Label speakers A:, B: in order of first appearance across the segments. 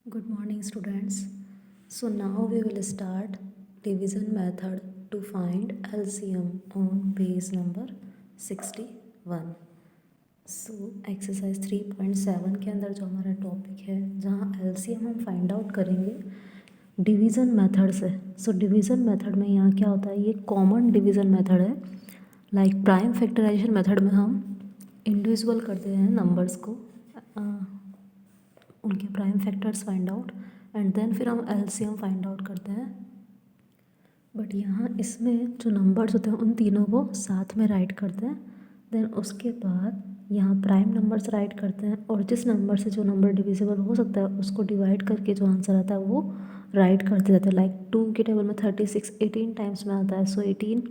A: Good morning, students. So now we will start division method to find LCM on page number 61. So exercise 3.7 के अंदर जो हमारा topic है जहाँ LCM हम फाइंड आउट करेंगे डिवीज़न मेथड से। सो डिवीज़न मेथड में यहाँ क्या होता है, ये कॉमन डिवीज़न मेथड है। लाइक प्राइम फैक्टराइजेशन मेथड में हम इंडिविजुअल करते हैं नंबर्स को, उनके prime factors find out and then फिर हम एलसीएम फाइंड आउट करते हैं। बट यहाँ इसमें जो नंबर्स होते हैं उन तीनों को साथ में राइट करते हैं। देन उसके बाद यहाँ प्राइम नंबर्स राइट करते हैं और जिस नंबर से जो नंबर डिविजिबल हो सकता है उसको डिवाइड करके जो आंसर आता है वो राइट करते जाते हैं। लाइक 2 के टेबल में 36 18 टाइम्स में आता है, सो 18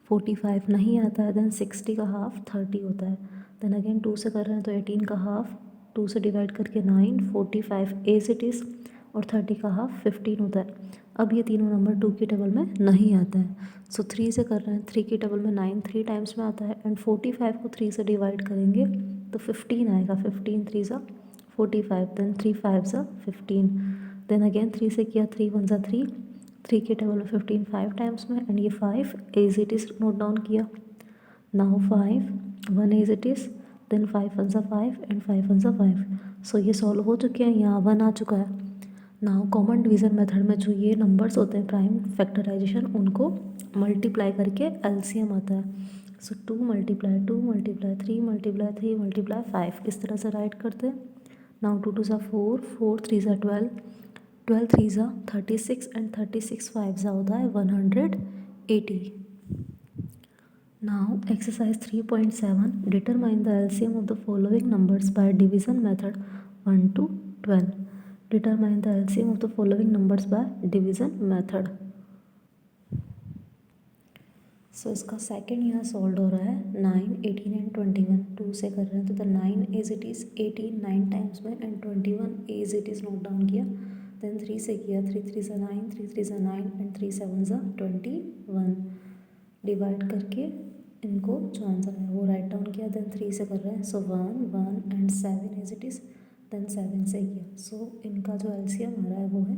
A: 45 नहीं आता है, देन 60 का हाफ 30 होता है। देन अगेन 2 से कर रहे हैं तो 18 का हाफ 2 से डिवाइड करके 9, 45 एज इट इज़ और 30 का हाफ 15 होता है। अब ये तीनों नंबर 2 की टेबल में नहीं आता है, सो 3 से कर रहे हैं, 3 की टेबल में 9 3 टाइम्स में आता है एंड 45 को 3 से डिवाइड करेंगे तो 15 आएगा। 15 3 ज़ा 45, देन 3 5 ज़ा 15, देन अगेन 3 से किया, 3 1 ज़ा 3, 3 की टेबल में 15 5 टाइम्स में एंड ये 5 as it is note down किया। Now 5 1 as it is, then 5 1 ज़ा 5 एंड 5 1 ज़ा 5। सो ये सॉल्व हो चुके हैं, यहाँ 1 आ चुका है। नाउ कॉमन डिवीज़न मेथड में जो ये नंबर्स होते हैं प्राइम फैक्टराइजेशन, उनको मल्टीप्लाई करके एलसीएम आता है। सो 2 मल्टीप्लाई 2 मल्टीप्लाई 3 मल्टीप्लाई 3 मल्टीप्लाई 5 इस तरह से राइट करते हैं। नाउ 2 2 ज़ा 4 4 3 ज़ा 12 12 3 ज़ा 36 एंड 36 5 ज़ा होता है 180। Now exercise 3.7, determine the LCM of the following numbers by division method 1 to 12. Determine the LCM of the following numbers by division method. So इसका सेकेंड यहाँ सॉल्व हो रहा है 9 18 एंड 21 2 से कर रहे हैं तो 9 एज इट इज़ 18 9 टाइम्स में and 21 as it is note down किया। देन 3 से किया, 3 3 ज़ा 9 3 3 ज़ा 9 एंड 3 7 ज़ा 21 डिवाइड करके इनको जो आंसर है वो राइट डाउन किया। देन 3 से कर रहे हैं, so 1 1 and 7 as it is, then 7 से किया। सो इनका जो एलसीएम आ रहा है वो है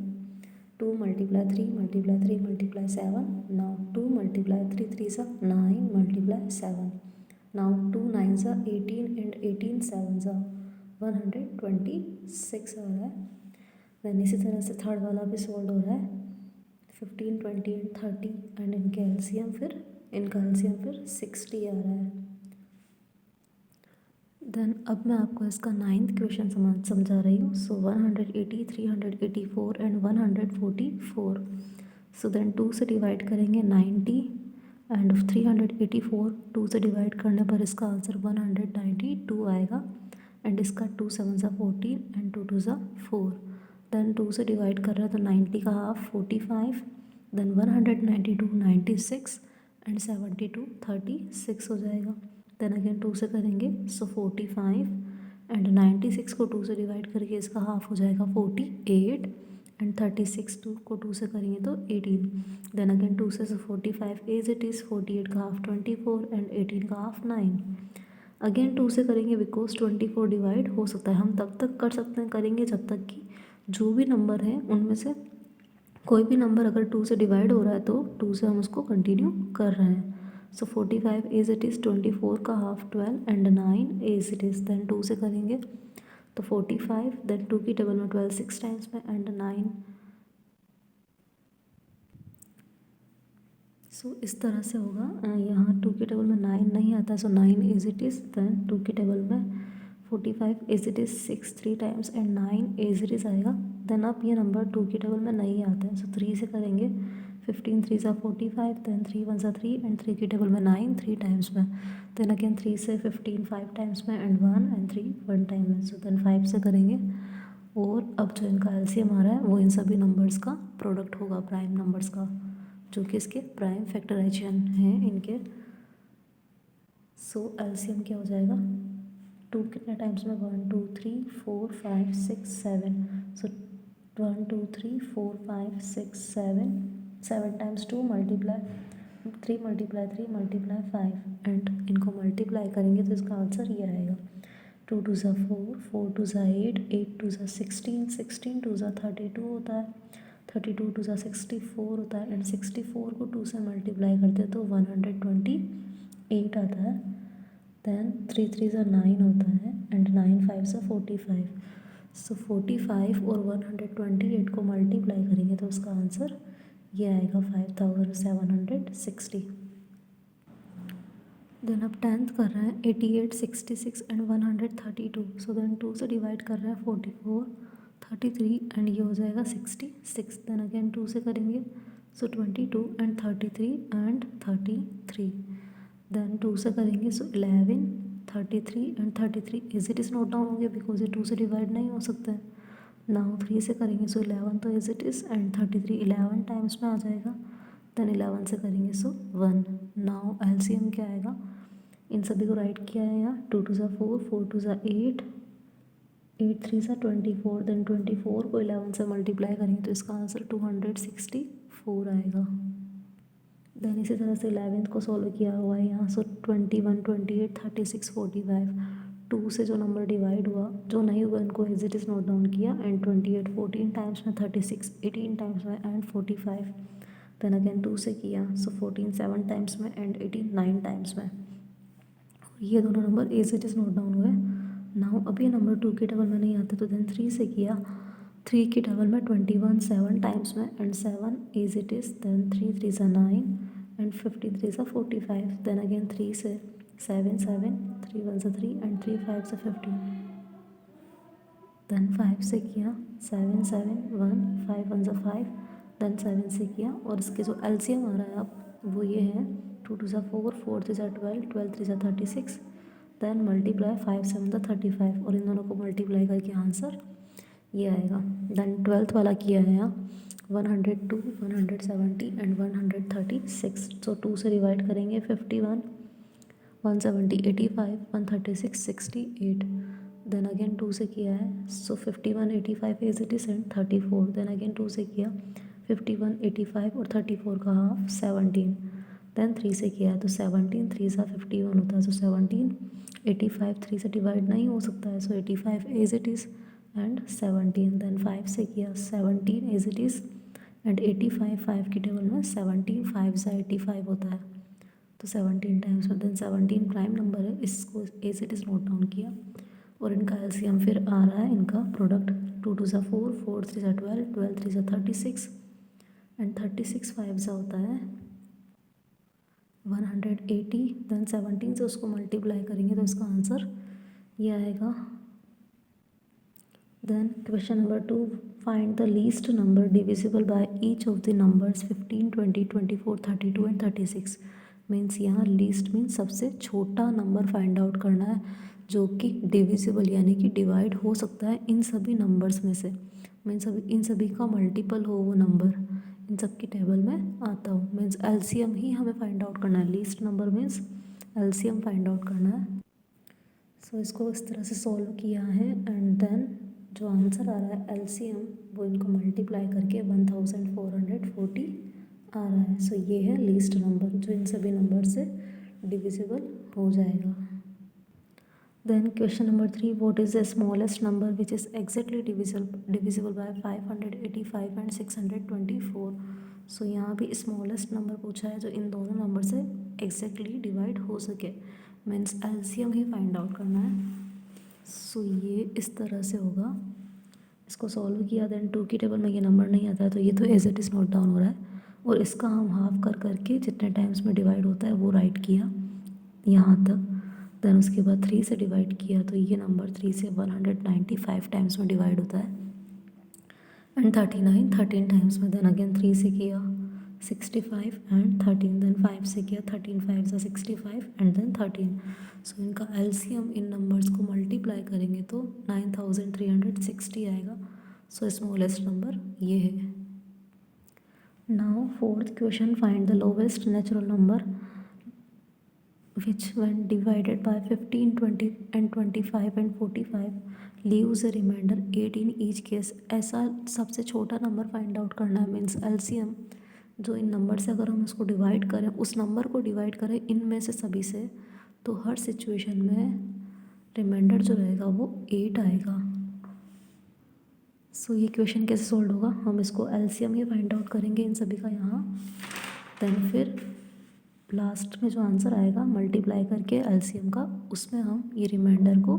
A: 2 multiply 3 multiply 3 multiply 7। Now 2 multiply 3 3 ज़ा 9 मल्टीप्लाई 7। नाउ 2 9 ज़ा 18 एंड 18 7 ज़ा 126 आ रहा है। देन इसी तरह से थर्ड वाला भी सॉल्व हो रहा है 15 20 एंड 30 एंड इनका एलसीएम फिर 60 आ रहा है। देन अब मैं आपको इसका 9th क्वेश्चन समझा रही हूँ। सो 180 384 एंड 144। सो देन 2 से डिवाइड करेंगे 90 एंड 384 2 से डिवाइड करने पर इसका आंसर 192 आएगा एंड इसका 2 7 ज़ा 14 एंड 2 2 ज़ा 4। देन 2 से डिवाइड कर रहा है तो 90 का हाफ 45, देन 192 96 एंड 72 36 हो जाएगा। देन अगेन 2 से करेंगे, सो 45 एंड 96 को 2 से डिवाइड करके इसका हाफ हो जाएगा 48 एंड 36 2 को 2 से करेंगे तो 18। देन अगेन 2 से 45 एज इट इज़, 48 का हाफ 24 एंड 18 का हाफ 9। अगेन 2 से करेंगे बिकॉज 24 डिवाइड हो सकता है, हम तब तक कर सकते हैं करेंगे जब तक कि जो भी नंबर है उनमें से कोई भी नंबर अगर 2 से डिवाइड हो रहा है तो 2 से हम उसको कंटिन्यू कर रहे हैं। सो 45 एज इट इज़, 24 का half 12 and 9 as it is. Then 2 से करेंगे तो 45, देन 2 की टेबल में 12 6 टाइम्स में एंड 9। सो इस तरह से होगा। यहाँ 2 की टेबल में 9 नहीं आता, so 9 as it is. Then 2 की टेबल में 45 as it is 6 3 times and 9 as it is आएगा। देन अब ये नंबर 2 की टेबल में नहीं आता है, सो 3 से करेंगे 15 3 ज़ा 45, देन 3 1 ज़ा 3 एंड 3 की टेबल में 9 3 टाइम्स में। देन अगेन 3 से 15 5 टाइम्स में एंड 1 एंड 3 1 टाइम में। सो देन 5 से करेंगे और अब जो इनका एलसीएम आ रहा है वो इन सभी नंबर्स का प्रोडक्ट होगा, प्राइम नंबर्स का, जो कि इसके प्राइम फैक्टराइजेशन हैं इनके। सो एलसीएम क्या हो जाएगा, 2 कितने टाइम्स में, 1 2 3 4 5 6 7। सो 1 2 3 4 5 6 7 7 times 2 multiply 3 multiply 3 multiply 5 and इनको मल्टीप्लाई करेंगे तो इसका आंसर ये आएगा 2 टू ज़ा 4, 4 टू ज़ा 8, 8 टू ज़ा 16, 16 टू ज़ा 32 होता है, 32 टू ज़ा 64 होता है, एंड 64 को 2 से मल्टीप्लाई करते हैं तो 128 आता है। देन 3 3 ज़ा 9 होता है, एंड 9 5 ज़ा 45। सो 45 और 128 को मल्टीप्लाई करेंगे तो उसका आंसर ये आएगा 5760। देन अब 10th कर रहे हैं 88, 66 एंड 132। सो देन 2 से डिवाइड कर रहे हैं 44, 33 एंड ये हो जाएगा 66। देन अगेन 2 से करेंगे सो 22 एंड 33 एंड 33। देन 2 से करेंगे सो 11, 33 and 33 is it is note down हो गया बिकॉज ये 2 से डिवाइड नहीं हो सकता है। नाउ 3 से करेंगे सो 11 तो is it is, and 33 11 times में आ जाएगा। देन 11 से करेंगे सो 1। नाउ एलसीएम क्या आएगा, इन सभी को राइट किया है यहाँ, 2 टू ज़ा 4, 4 टू ज़ा 8, 8 3 ज़ा 24। देन 24 को 11 से मल्टीप्लाई करेंगे तो इसका आंसर 264 आएगा। देन इसी तरह से 11th को सॉल्व किया हुआ है यहाँ, सो 21, 28, 36, 45। 2 से जो नंबर डिवाइड हुआ, जो नहीं हुआ उनको as it is note down किया, एंड 28 14 टाइम्स में, 36 18 टाइम्स में, एंड 45। देन अगेन 2 से किया, सो 14 7 टाइम्स में, एंड 18 9 टाइम्स में। ये दोनों number as it is note down हुए। नाउ अब ये नंबर 2 के डबल में नहीं आते तो देन 3 से किया, 3 के डबल में 21 7 टाइम्स में, and 7 as it is. Then 3 3 ज़ा 9 एंड 15 3 ज़ा 45। देन अगेन 3 से 7 7, 3 1 ज़ा 3 एंड 3 5 ज़ा 15। देन 5 से किया, 7 7 1, 5 1 ज़ा 5। देन 7 से किया, और इसके जो एलसीएम आ रहा है अब वो ये है, 2 टू ज़ा 4, 4 3 ज़ा 12, 12 3 ज़ा 36। देन मल्टीप्लाई 5 7 ज़ा 35, और इन दोनों को मल्टीप्लाई करके आंसर ये आएगा। देन 12th वाला किया है यहाँ, 102, 170 एंड 136। सो 2 से डिवाइड करेंगे 51, 170 85, 136 68। देन अगेन 2 से किया है, so 51 85 as it is, and 34। Then again 2 से किया, 51 85 और 34 का हाफ 17। देन 3 से किया है तो 17 3 सा 51 होता है, सो 17 85 3 से डिवाइड नहीं हो सकता है, so 85 as it is, and 17। Then 5 से किया, 17 एज इट इज़, एंड 85 5 की टेबल में 17 5 सा 85 होता है, तो 17 टाइम्स में। देन 17 प्राइम नंबर है, इसको as it is note down किया, और इनका एलसीएम फिर आ रहा है, इनका प्रोडक्ट 2 टू ज़ा 4, 4 3 ज़ा 12, 12 3 ज़ा 36 एंड 36 5 ज़ा होता है 180। देन 17 से उसको मल्टीप्लाई करेंगे तो इसका आंसर ये आएगा। Then question number 2, find the least number divisible by each of the numbers 15 20 24 32 and 36। Means यहाँ लीस्ट मीन्स सबसे छोटा नंबर फाइंड आउट करना है जो कि डिविजिबल यानी कि डिवाइड हो सकता है इन सभी नंबर्स में से। मीन्स इन सभी का मल्टीपल हो वो नंबर, इन सब की टेबल में आता हो। मीन्स एलसीएम ही हमें फाइंड आउट करना है, least number means LCM find out करना है। सो इसको इस तरह से सॉल्व किया है, एंड देन जो आंसर आ रहा है एलसीएम वो इनको मल्टीप्लाई करके 1440 आ रहा है। सो ये है लीस्ट नंबर जो इन सभी नंबर से डिविजिबल हो जाएगा। Then question number 3, what is the smallest number which is exactly divisible by 585 and 624। So यहाँ भी स्मॉलेस्ट नंबर पूछा है जो इन दोनों नंबर से एग्जैक्टली डिवाइड हो सके, मीन्स एलसीएम ही फाइंड आउट करना है। सो ये इस तरह से होगा, इसको सॉल्व किया। देन 2 की टेबल में ये नंबर नहीं आता है तो ये तो as it is note down हो रहा है, और इसका हम हाफ कर करके जितने टाइम्स में डिवाइड होता है वो राइट किया यहाँ तक। देन उसके बाद 3 से डिवाइड किया तो ये नंबर 3 से 195 टाइम्स में डिवाइड होता है, एंड 39 13 टाइम्स में। देन अगेन 3 से किया 65 एंड 13। देन 5 से किया 13 5 सा 65 एंड देन 13। सो इनका एलसीएम इन नंबर्स को मल्टीप्लाई करेंगे तो 9360 आएगा। सो स्मॉलेस्ट नंबर ये है। Now 4th question, find the lowest natural number which when divided by 15 20 and 25 and 45 leaves a remainder 8 in each case। ऐसा सबसे छोटा नंबर फाइंड आउट करना है, मीन्स एलसीएम जो इन नंबर से अगर हम उसको डिवाइड करें, उस नंबर को डिवाइड करें इनमें से सभी से, तो हर सिचुएशन में रिमाइंडर जो रहेगा वो 8 आएगा। सो ये क्वेश्चन कैसे सॉल्व होगा, हम इसको एलसीएम ही फाइंड आउट करेंगे इन सभी का यहाँ। देन फिर लास्ट में जो आंसर आएगा मल्टीप्लाई करके एलसीएम का, उसमें हम ये रिमाइंडर को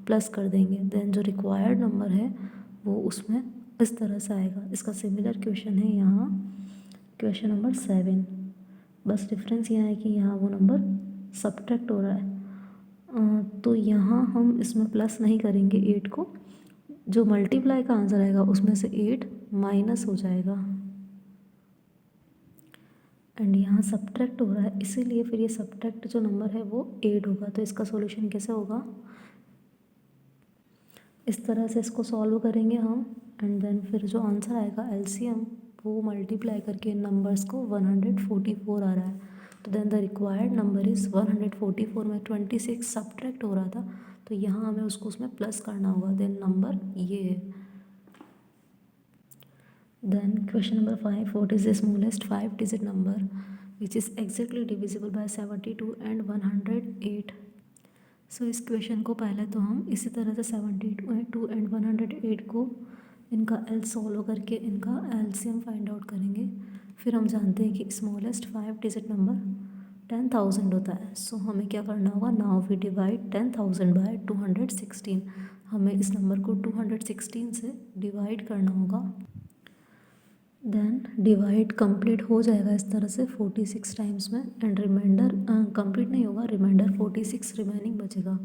A: प्लस कर देंगे। देन जो रिक्वायर्ड नंबर है वो उसमें इस तरह से आएगा। इसका सिमिलर क्वेश्चन है यहाँ क्वेश्चन नंबर 7। बस डिफरेंस यहाँ है कि यहाँ वो नंबर सब्ट्रैक्ट हो रहा है, तो यहाँ हम इसमें प्लस नहीं करेंगे 8 को। जो मल्टीप्लाई का आंसर आएगा उसमें से 8 माइनस हो जाएगा एंड यहाँ सब्ट्रैक्ट हो रहा है, इसीलिए फिर ये सब्ट्रैक्ट जो नंबर है वो 8 होगा। तो इसका सॉल्यूशन कैसे होगा, इस तरह से इसको सॉल्व करेंगे हम एंड देन फिर जो आंसर आएगा एलसीएम वो मल्टीप्लाई करके इन नंबर्स को 144 आ रहा है। तो then the required number is 144 में 26 सब्ट्रैक्ट हो रहा था, तो यहाँ हमें उसको उसमें प्लस करना होगा। देन नंबर ये है। Then question number 5, what is the smallest 5 digit number which is exactly divisible by 72 and 108। So इस क्वेश्चन को पहले तो हम इसी तरह से 72 एंड 108 को इनका एल सॉल्व करके इनका एलसीएम फाइंड आउट करेंगे। फिर हम जानते हैं कि स्मॉलेस्ट 5 डिजिट नंबर 10,000 होता है। सो हमें क्या करना होगा, नाउ वी डिवाइड 10,000 बाय 216। हमें इस नंबर को 216 से डिवाइड करना होगा। देन डिवाइड कंप्लीट हो जाएगा इस तरह से 46 टाइम्स में एंड रिमाइंडर कंप्लीट नहीं होगा, रिमाइंडर 46 रिमेनिंग बचेगा।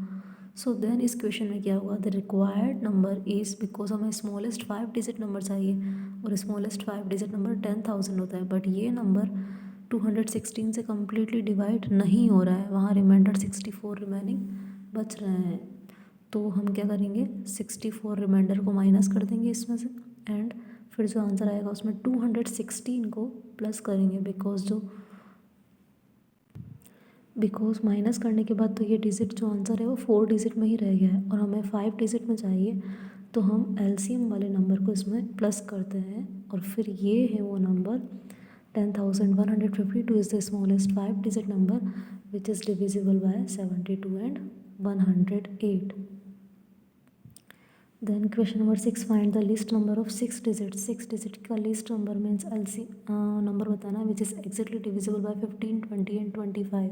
A: सो देन इस क्वेश्चन में क्या होगा, the required number is, because हमें स्मॉलेस्ट 5 डिजिट नंबर चाहिए और स्मॉलेस्ट 5 डिजिट नंबर 10,000 होता है, बट ये नंबर 216 से कम्प्लीटली डिवाइड नहीं हो रहा है, वहाँ रिमाइंडर 64 रिमेनिंग बच रहे हैं। तो हम क्या करेंगे, 64 रिमाइंडर को माइनस कर देंगे इसमें से एंड फिर जो आंसर आएगा उसमें 216 को प्लस करेंगे, बिकॉज माइनस करने के बाद तो ये डिजिट जो आंसर है वो 4 डिजिट में ही रह गया है और हमें 5 डिजिट में चाहिए। तो हम एलसीएम वाले नंबर को इसमें प्लस करते हैं और फिर ये है वो number 10,152 is the smallest 5 digit number which is divisible by 72 and 108। Then question number 6, find the least number of 6 digit. 6 digit का least number means L C number बताना which is exactly divisible by 15, 20 and 25।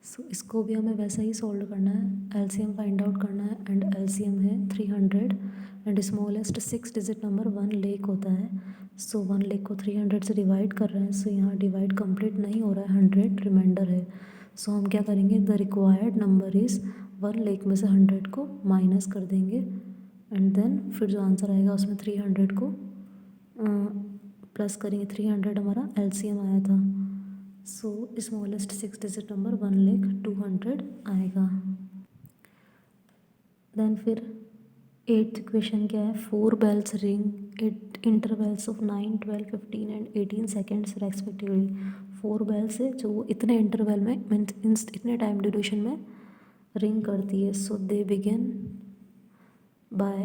A: So इसको भी हमें वैसा ही solve करना है, LCM find out करना है एंड एलसीएम है 300 and smallest 6 digit number 1 lakh होता है। सो 1 लाख को 300 से डिवाइड कर रहे हैं, सो यहाँ डिवाइड कंप्लीट नहीं हो रहा है, 100 रिमाइंडर है। सो हम क्या करेंगे, the required number is 1 lakh में से 100 को माइनस कर देंगे एंड देन फिर जो आंसर आएगा उसमें 300 को प्लस करेंगे। 300 हमारा एलसीएम आया था। सो स्मॉलेस्ट 6 डिजिट नंबर 1,02,000 आएगा। देन फिर 8th क्वेश्चन क्या है, 4 bells ring at intervals of 9, 12, 15 and 18 seconds respectively. 4 bells है जो इतने इंटरवल में मीन्स इतने टाइम ड्यूरेशन में रिंग करती है। So they begin by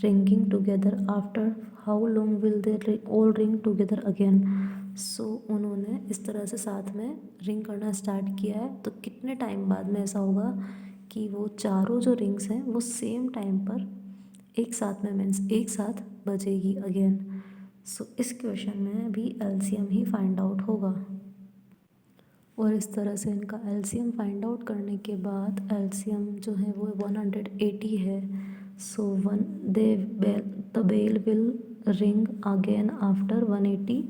A: ringing together, after how long will they all ring together again। सो उन्होंने इस तरह से साथ में रिंग करना स्टार्ट किया है, तो कितने टाइम बाद में ऐसा होगा कि वो चारों जो रिंग्स हैं वो सेम टाइम पर एक साथ में मीन्स एक साथ बजेगी अगेन। सो इस क्वेश्चन में भी एलसीएम ही फाइंड आउट होगा और इस तरह से इनका एलसीएम फाइंड आउट करने के बाद एलसीएम जो है वो 180 है। So the bell will ring again after 180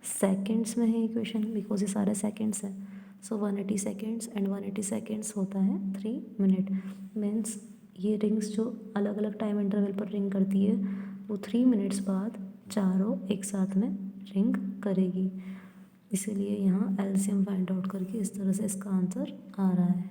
A: seconds में है इक्वेशन, बिकॉज ये सारे सेकेंड्स हैं। सो 180 सेकेंड्स एंड 180 सेकेंड्स होता है 3 मिनट। मीन्स ये रिंग्स जो अलग अलग टाइम इंटरवल पर रिंग करती है वो 3 मिनट्स बाद चारों एक साथ में रिंग करेगी। इसीलिए यहाँ एलसीएम फाइंड आउट करके इस तरह से इसका आंसर आ रहा है।